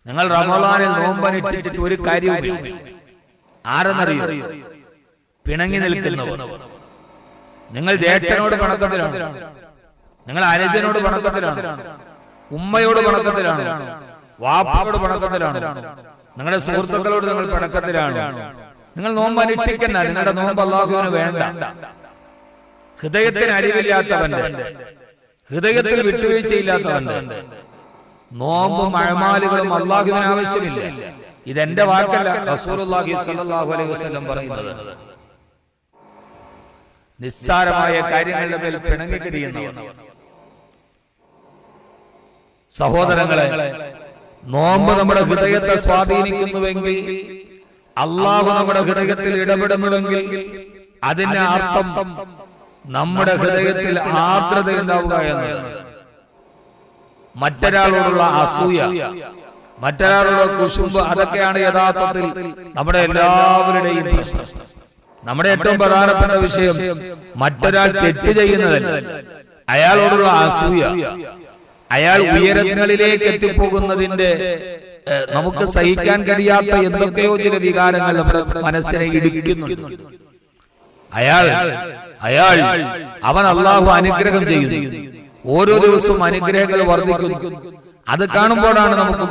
നിങ്ങൾ റമളാനിൽ നോമ്പനുഷ്ഠിച്ചിട്ട് ഒരു കാര്യവുമില്ല. ആരെന്നറിയോ? പിണങ്ങി നിൽക്കുന്നവർ. നിങ്ങൾ ജ്യേഷ്ഠനോട് പണക്കത്തിലാണ്, നിങ്ങൾ അനുജനോട് പണക്കത്തിലാണ്, ഉമ്മയോട് പണക്കത്തിലാണ്, വാപ്പയോട് പണക്കത്തിലാണ്, നിങ്ങളുടെ സുഹൃത്തുക്കളോട് നിങ്ങൾ പണക്കത്തിലാണ്. നിങ്ങൾ നോമ്പ് അനുഷ്ഠിക്കണ്ട. നിങ്ങളുടെ നോമ്പ് അല്ലാഹുവിന് വേണ്ട. ഹൃദയത്തിന് അരിവില്ലാത്തവന്റെ, ഹൃദയത്തിൽ വിട്ടുവീഴ്ചയില്ലാത്തവന്റെ നോമ്പും അഅ്മാലുകളും അല്ലാഹുവിന് ആവശ്യമില്ല. ഇതെന്റെ വാക്കല്ല, റസൂലുള്ളാഹി സ്വല്ലല്ലാഹു അലൈഹി വസല്ലം പറയുന്നത്. നിസ്സാരമായ കാര്യങ്ങളുടെ മേൽ പിണങ്ങിക്കിരിയുന്നവർ. സഹോദരങ്ങളെ, നോമ്പ് നമ്മുടെ ഹൃദയത്തെ സ്വാധീനിക്കുന്നുവെങ്കിൽ, അല്ലാഹു നമ്മുടെ ഹൃദയത്തിൽ ഇടപെടുന്നുവെങ്കിൽ അതിന്റെ അർത്ഥം നമ്മുടെ ഹൃദയത്തിൽ ആർദ്രത ഉണ്ടാവുക എന്നാണ്. മറ്റൊരാളോടുള്ള അസൂയ, മറ്റൊരാളുടെ കുശുമ്പ്, അതൊക്കെയാണ് യഥാർത്ഥത്തിൽ നമ്മുടെ എല്ലാവരുടെയും പ്രശ്നം. നമ്മുടെ ഏറ്റവും പ്രധാനപ്പെട്ട വിഷയം മറ്റൊരാൾ തെറ്റ് ചെയ്യുന്നതല്ല, അയാളോടുള്ള അസൂയ. അയാൾ ഉയരങ്ങളിലേക്ക് എത്തിപ്പോകുന്നതിന്റെ നമുക്ക് സഹിക്കാൻ കഴിയാത്ത എന്തൊക്കെയോ ചില വികാരങ്ങൾ നമ്മുടെ മനസ്സിനെ ഇടിക്കുന്നുണ്ട്. അവൻ അല്ലാഹു അനുഗ്രഹം ചെയ്യുന്നു. ഓരോ ദിവസവും അനുഗ്രഹങ്ങൾ വർദ്ധിക്കുന്നു. അത് കാണുമ്പോഴാണ് നമുക്ക്